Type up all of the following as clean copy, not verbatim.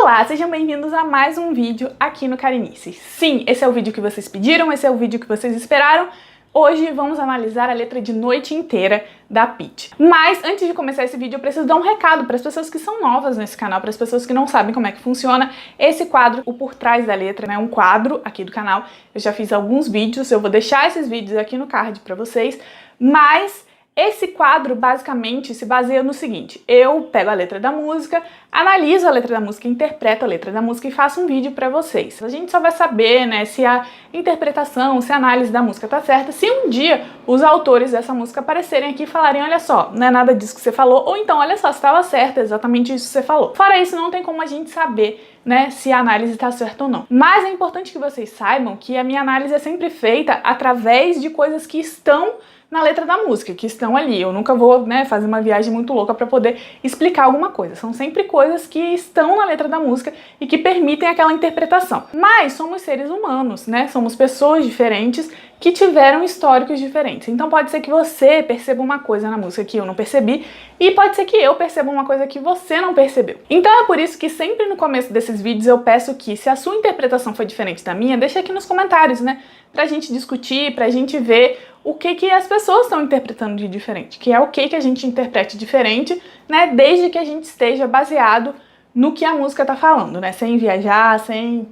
Olá, sejam bem-vindos a mais um vídeo aqui no Carinices. Sim, esse é o vídeo que vocês pediram, esse é o vídeo que vocês esperaram. Hoje vamos analisar a letra de Noite Inteira da Pitty. Mas antes de começar esse vídeo eu preciso dar um recado para as pessoas que são novas nesse canal, para as pessoas que não sabem como é que funciona esse quadro, o Por Trás da Letra, né? Um quadro aqui do canal. Eu já fiz alguns vídeos, eu vou deixar esses vídeos aqui no card para vocês, mas esse quadro basicamente se baseia no seguinte: eu pego a letra da música, analiso a letra da música, interpreto a letra da música e faço um vídeo pra vocês. A gente só vai saber, né, se a interpretação, se a análise da música tá certa, se um dia os autores dessa música aparecerem aqui e falarem: olha só, não é nada disso que você falou, ou então, olha só, estava certa, exatamente isso que você falou. Fora isso, não tem como a gente saber, né, se a análise tá certa ou não. Mas é importante que vocês saibam que a minha análise é sempre feita através de coisas que estão na letra da música, que estão ali. Eu nunca vou, né, fazer uma viagem muito louca para poder explicar alguma coisa. São sempre coisas que estão na letra da música e que permitem aquela interpretação. Mas somos seres humanos, né? Somos pessoas diferentes que tiveram históricos diferentes. Então pode ser que você perceba uma coisa na música que eu não percebi e pode ser que eu perceba uma coisa que você não percebeu. Então é por isso que sempre no começo desses vídeos eu peço que, se a sua interpretação foi diferente da minha, deixa aqui nos comentários, né? Pra gente discutir, pra gente ver o que as pessoas estão interpretando de diferente, que é ok que a gente interprete diferente, né, desde que a gente esteja baseado no que a música tá falando, né, sem viajar, sem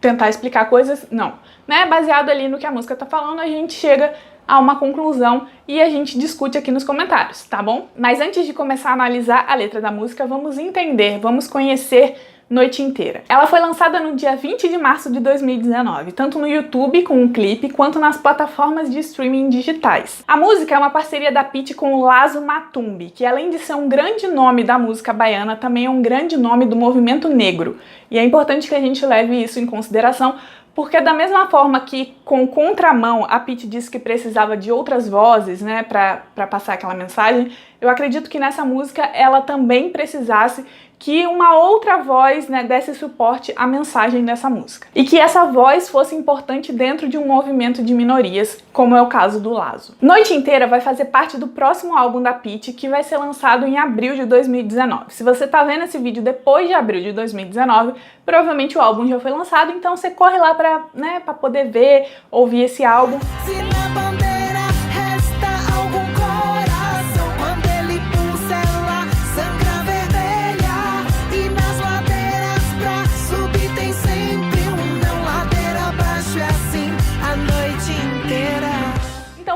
tentar explicar coisas, não, né, baseado ali no que a música tá falando, a gente chega a uma conclusão e a gente discute aqui nos comentários, tá bom? Mas antes de começar a analisar a letra da música, vamos entender, vamos conhecer Noite Inteira. Ela foi lançada no dia 20 de março de 2019, tanto no YouTube com um clipe, quanto nas plataformas de streaming digitais. A música é uma parceria da Pitty com o Lazo Matumbi, que além de ser um grande nome da música baiana, também é um grande nome do movimento negro. E é importante que a gente leve isso em consideração, porque da mesma forma que com Contramão a Pitty disse que precisava de outras vozes, né, pra passar aquela mensagem, eu acredito que nessa música ela também precisasse que uma outra voz, né, desse suporte à mensagem dessa música. E que essa voz fosse importante dentro de um movimento de minorias, como é o caso do Lazo. Noite Inteira vai fazer parte do próximo álbum da Pitty, que vai ser lançado em abril de 2019. Se você tá vendo esse vídeo depois de abril de 2019, provavelmente o álbum já foi lançado, então você corre lá pra, né, pra poder ver, ouvir esse álbum.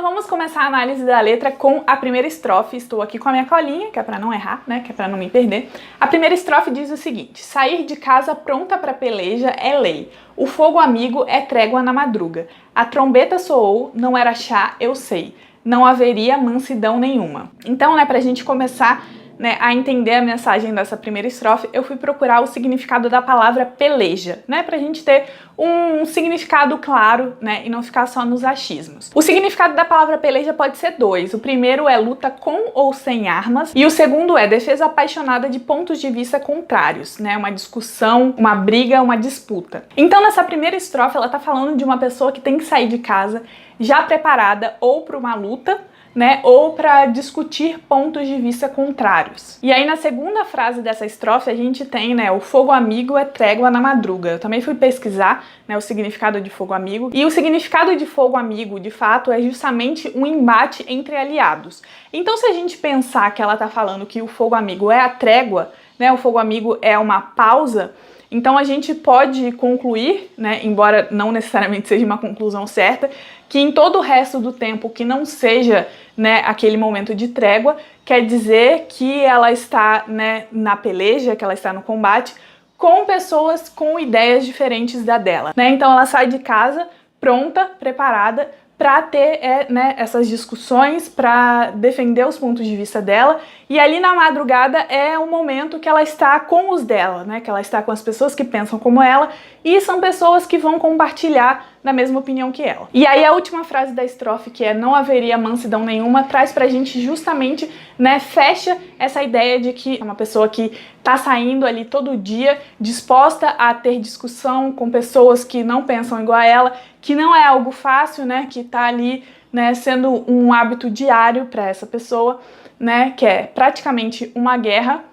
Vamos começar a análise da letra com a primeira estrofe. Estou aqui com a minha colinha, que é pra não errar, né, que é pra não me perder. A primeira estrofe diz o seguinte: sair de casa pronta pra peleja é lei. O fogo amigo é trégua na madruga. A trombeta soou, não era chá, eu sei. Não haveria mansidão nenhuma. Então, né, pra gente começar, né, a entender a mensagem dessa primeira estrofe, eu fui procurar o significado da palavra peleja, né, pra gente ter um significado claro, né, e não ficar só nos achismos. O significado da palavra peleja pode ser dois. O primeiro é luta com ou sem armas, e o segundo é defesa apaixonada de pontos de vista contrários, né, uma discussão, uma briga, uma disputa. Então, nessa primeira estrofe, ela tá falando de uma pessoa que tem que sair de casa já preparada ou para uma luta, né, ou para discutir pontos de vista contrários. E aí na segunda frase dessa estrofe a gente tem, né, o fogo amigo é trégua na madruga. Eu também fui pesquisar, né, o significado de fogo amigo, e o significado de fogo amigo, de fato, é justamente um embate entre aliados. Então, se a gente pensar que ela tá falando que o fogo amigo é a trégua, né, o fogo amigo é uma pausa, então a gente pode concluir, né, embora não necessariamente seja uma conclusão certa, que em todo o resto do tempo que não seja, né, aquele momento de trégua, quer dizer que ela está, né, na peleja, que ela está no combate, com pessoas com ideias diferentes da dela, né? Então ela sai de casa pronta, preparada, para ter, né, essas discussões, para defender os pontos de vista dela. E ali na madrugada é o momento que ela está com os dela, né, que ela está com as pessoas que pensam como ela e são pessoas que vão compartilhar da mesma opinião que ela. E aí a última frase da estrofe, que é não haveria mansidão nenhuma, traz pra gente justamente, né, fecha essa ideia de que é uma pessoa que tá saindo ali todo dia, disposta a ter discussão com pessoas que não pensam igual a ela, que não é algo fácil, né, que tá ali, né, sendo um hábito diário para essa pessoa, né, que é praticamente uma guerra.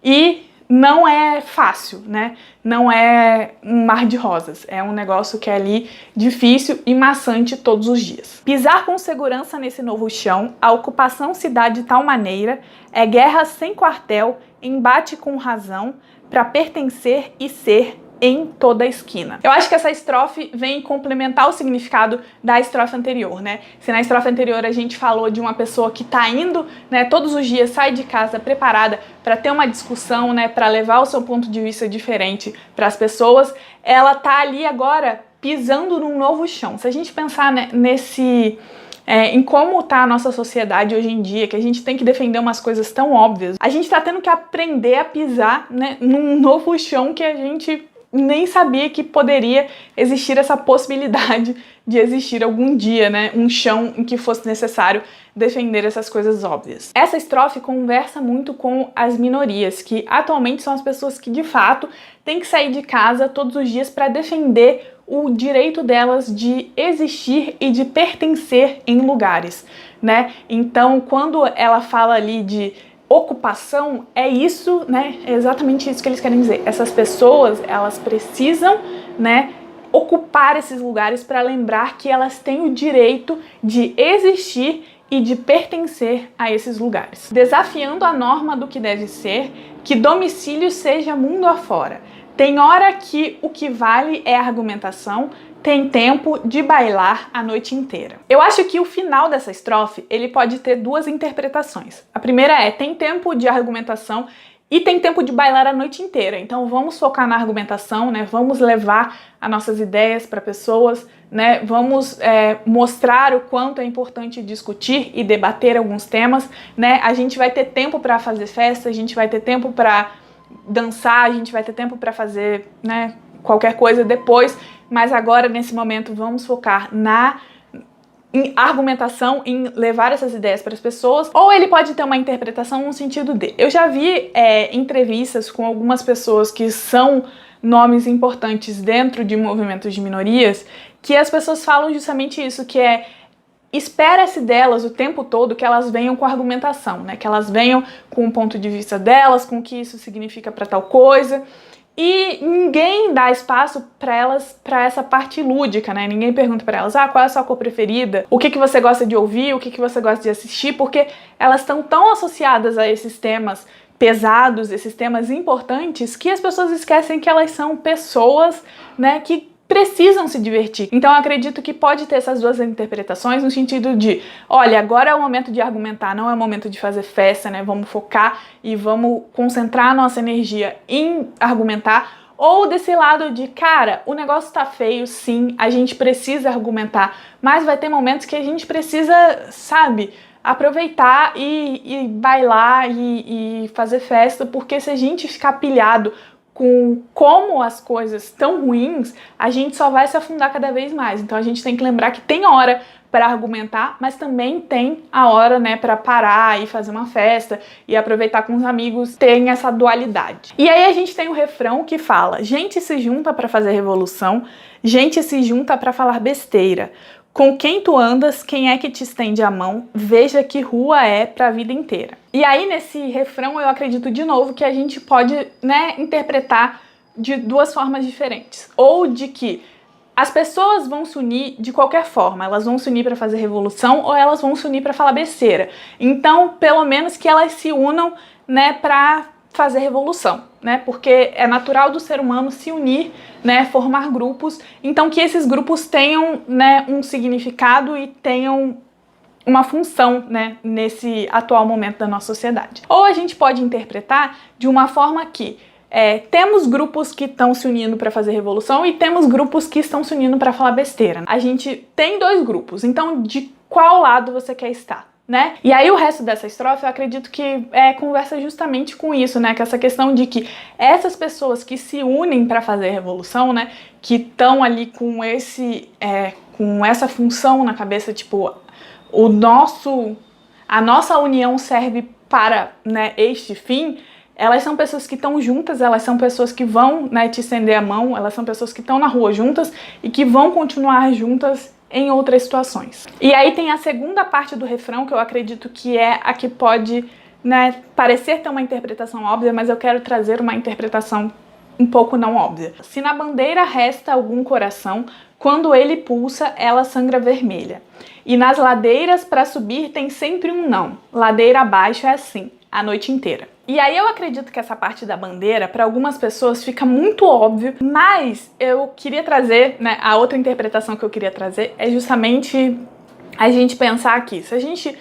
E não é fácil, né? Não é um mar de rosas, é um negócio que é ali difícil e maçante todos os dias. Pisar com segurança nesse novo chão, a ocupação se dá de tal maneira, é guerra sem quartel, embate com razão, para pertencer e ser em toda a esquina. Eu acho que essa estrofe vem complementar o significado da estrofe anterior, né? Se na estrofe anterior a gente falou de uma pessoa que tá indo, né, todos os dias sai de casa preparada para ter uma discussão, né, para levar o seu ponto de vista diferente para as pessoas, ela tá ali agora pisando num novo chão. Se a gente pensar, né, em como tá a nossa sociedade hoje em dia, que a gente tem que defender umas coisas tão óbvias, a gente tá tendo que aprender a pisar, né, num novo chão que a gente nem sabia que poderia existir essa possibilidade de existir algum dia, né, um chão em que fosse necessário defender essas coisas óbvias. Essa estrofe conversa muito com as minorias, que atualmente são as pessoas que de fato têm que sair de casa todos os dias para defender o direito delas de existir e de pertencer em lugares, né? Então, quando ela fala ali de ocupação, é isso, né? É exatamente isso que eles querem dizer. Essas pessoas, elas precisam, né, ocupar esses lugares para lembrar que elas têm o direito de existir e de pertencer a esses lugares. Desafiando a norma do que deve ser, que domicílio seja mundo afora. Tem hora que o que vale é a argumentação, tem tempo de bailar a noite inteira. Eu acho que o final dessa estrofe, ele pode ter duas interpretações. A primeira é, tem tempo de argumentação e tem tempo de bailar a noite inteira. Então vamos focar na argumentação, né? Vamos levar as nossas ideias para pessoas, né? Vamos mostrar o quanto é importante discutir e debater alguns temas, né? A gente vai ter tempo para fazer festa, a gente vai ter tempo para dançar, a gente vai ter tempo para fazer, né, qualquer coisa depois, mas agora, nesse momento, vamos focar em argumentação, em levar essas ideias para as pessoas, ou ele pode ter uma interpretação no sentido de... Eu já vi entrevistas com algumas pessoas que são nomes importantes dentro de movimentos de minorias, que as pessoas falam justamente isso, que é espera-se delas o tempo todo que elas venham com argumentação, né? Que elas venham com o ponto de vista delas, com o que isso significa para tal coisa. E ninguém dá espaço para elas, para essa parte lúdica, né? Ninguém pergunta para elas, qual é a sua cor preferida? O que você gosta de ouvir? O que você gosta de assistir? Porque elas estão tão associadas a esses temas pesados, esses temas importantes, que as pessoas esquecem que elas são pessoas, né, que precisam se divertir. Então eu acredito que pode ter essas duas interpretações no sentido de, olha, agora é o momento de argumentar, não é o momento de fazer festa, né? Vamos focar e vamos concentrar a nossa energia em argumentar. Ou desse lado de, cara, o negócio tá feio, sim, a gente precisa argumentar, mas vai ter momentos que a gente precisa, sabe, aproveitar e bailar e fazer festa, porque se a gente ficar pilhado com como as coisas estão ruins, a gente só vai se afundar cada vez mais. Então a gente tem que lembrar que tem hora para argumentar, mas também tem a hora, né, para parar e fazer uma festa e aproveitar com os amigos. Tem essa dualidade. E aí a gente tem o refrão que fala: gente se junta para fazer revolução, gente se junta para falar besteira. Com quem tu andas, quem é que te estende a mão? Veja que rua é pra vida inteira. E aí, nesse refrão, eu acredito de novo que a gente pode, né, interpretar de duas formas diferentes. Ou de que as pessoas vão se unir de qualquer forma, elas vão se unir para fazer revolução ou elas vão se unir para falar besteira. Então, pelo menos que elas se unam, né, para fazer revolução, né? Porque é natural do ser humano se unir, né, formar grupos, então que esses grupos tenham, né, um significado e tenham uma função, né, nesse atual momento da nossa sociedade. Ou a gente pode interpretar de uma forma que temos grupos que estão se unindo para fazer revolução e temos grupos que estão se unindo para falar besteira. A gente tem dois grupos, então de qual lado você quer estar? Né? E aí o resto dessa estrofe eu acredito que conversa justamente com isso, né? Com essa questão de que essas pessoas que se unem para fazer revolução, né? Que estão ali com com essa função na cabeça, tipo, a nossa união serve para, né, este fim. Elas são pessoas que estão juntas, elas são pessoas que vão, né, te estender a mão, elas são pessoas que estão na rua juntas e que vão continuar juntas em outras situações. E aí tem a segunda parte do refrão, que eu acredito que é a que pode né, parecer ter uma interpretação óbvia, mas eu quero trazer uma interpretação um pouco não óbvia. Se na bandeira resta algum coração, quando ele pulsa, ela sangra vermelha. E nas ladeiras para subir tem sempre um não. Ladeira abaixo é assim, a noite inteira. E aí eu acredito que essa parte da bandeira, para algumas pessoas, fica muito óbvio, mas eu queria trazer, né, a outra interpretação que eu queria trazer é justamente a gente pensar aqui. Se a gente,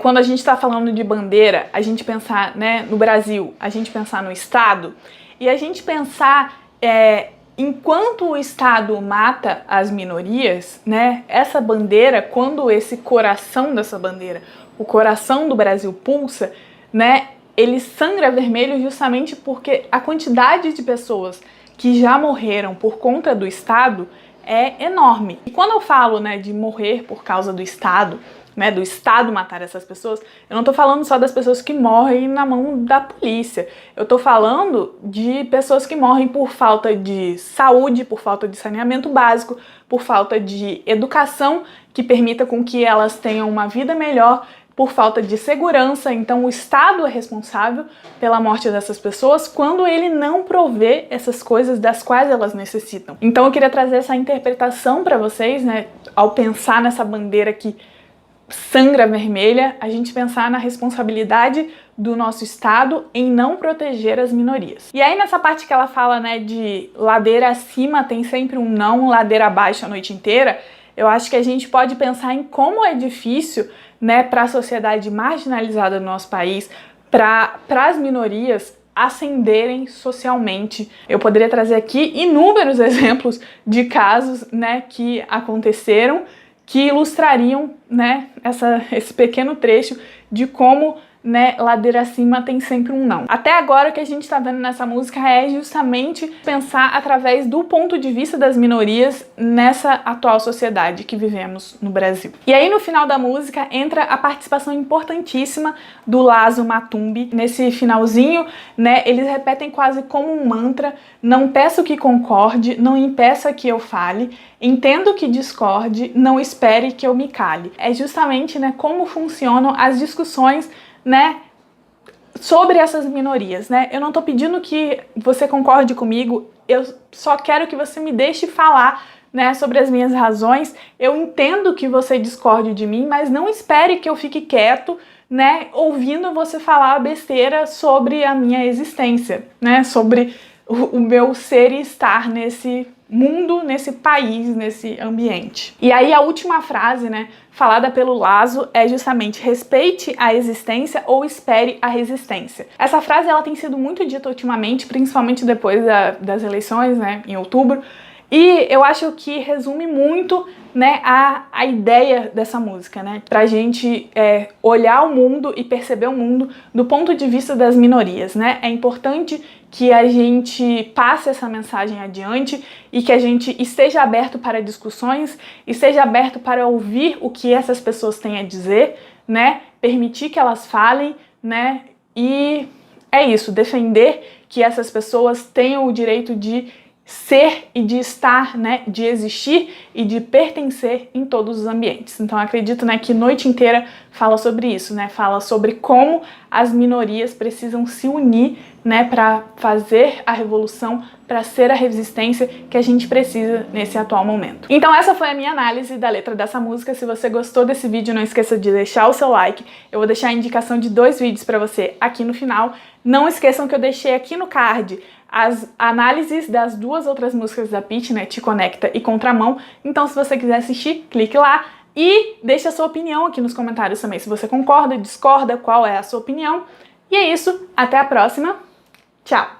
quando a gente está falando de bandeira, a gente pensar, né, no Brasil, a gente pensar no Estado, e a gente pensar, enquanto o Estado mata as minorias, né, essa bandeira, quando esse coração dessa bandeira, o coração do Brasil pulsa, né, ele sangra vermelho justamente porque a quantidade de pessoas que já morreram por conta do Estado é enorme. E quando eu falo, né, de morrer por causa do Estado, né, do Estado matar essas pessoas, eu não tô falando só das pessoas que morrem na mão da polícia. Eu tô falando de pessoas que morrem por falta de saúde, por falta de saneamento básico, por falta de educação que permita com que elas tenham uma vida melhor, por falta de segurança. Então o Estado é responsável pela morte dessas pessoas quando ele não provê essas coisas das quais elas necessitam. Então eu queria trazer essa interpretação para vocês, né, ao pensar nessa bandeira que sangra vermelha, a gente pensar na responsabilidade do nosso Estado em não proteger as minorias. E aí nessa parte que ela fala, né, de ladeira acima tem sempre um não, ladeira abaixo a noite inteira, eu acho que a gente pode pensar em como é difícil, né, para a sociedade marginalizada do nosso país, para as minorias ascenderem socialmente. Eu poderia trazer aqui inúmeros exemplos de casos, né, que aconteceram, que ilustrariam, né, esse pequeno trecho de como, né, ladeira acima tem sempre um não. Até agora o que a gente tá vendo nessa música é justamente pensar através do ponto de vista das minorias nessa atual sociedade que vivemos no Brasil. E aí no final da música entra a participação importantíssima do Lazo Matumbi. Nesse finalzinho, né, eles repetem quase como um mantra: não peço que concorde, não impeça que eu fale, entendo que discorde, não espere que eu me cale. É justamente, né, como funcionam as discussões, né, sobre essas minorias, né? Eu não tô pedindo que você concorde comigo, eu só quero que você me deixe falar, né, sobre as minhas razões. Eu entendo que você discorde de mim, mas não espere que eu fique quieto, né, ouvindo você falar besteira sobre a minha existência, né, sobre o meu ser e estar nesse mundo, nesse país, nesse ambiente. E aí a última frase, né, falada pelo Lazo é justamente: respeite a existência ou espere a resistência. Essa frase ela tem sido muito dita ultimamente, principalmente depois das eleições, né, em outubro, e eu acho que resume muito, né, a ideia dessa música, né, pra gente olhar o mundo e perceber o mundo do ponto de vista das minorias, né. É importante que a gente passe essa mensagem adiante e que a gente esteja aberto para discussões, esteja aberto para ouvir o que essas pessoas têm a dizer, né, permitir que elas falem, né, e é isso, defender que essas pessoas tenham o direito de ser e de estar, né, de existir e de pertencer em todos os ambientes. Então acredito, né, que Noite Inteira fala sobre isso, né, fala sobre como as minorias precisam se unir, né, para fazer a revolução, para ser a resistência que a gente precisa nesse atual momento. Então essa foi a minha análise da letra dessa música. Se você gostou desse vídeo, não esqueça de deixar o seu like. Eu vou deixar a indicação de 2 vídeos para você aqui no final. Não esqueçam que eu deixei aqui no card as análises das 2 outras músicas da Pitty, né, Te Conecta e Contramão. Então se você quiser assistir, clique lá e deixe a sua opinião aqui nos comentários também, se você concorda, discorda, qual é a sua opinião. E é isso, até a próxima, tchau!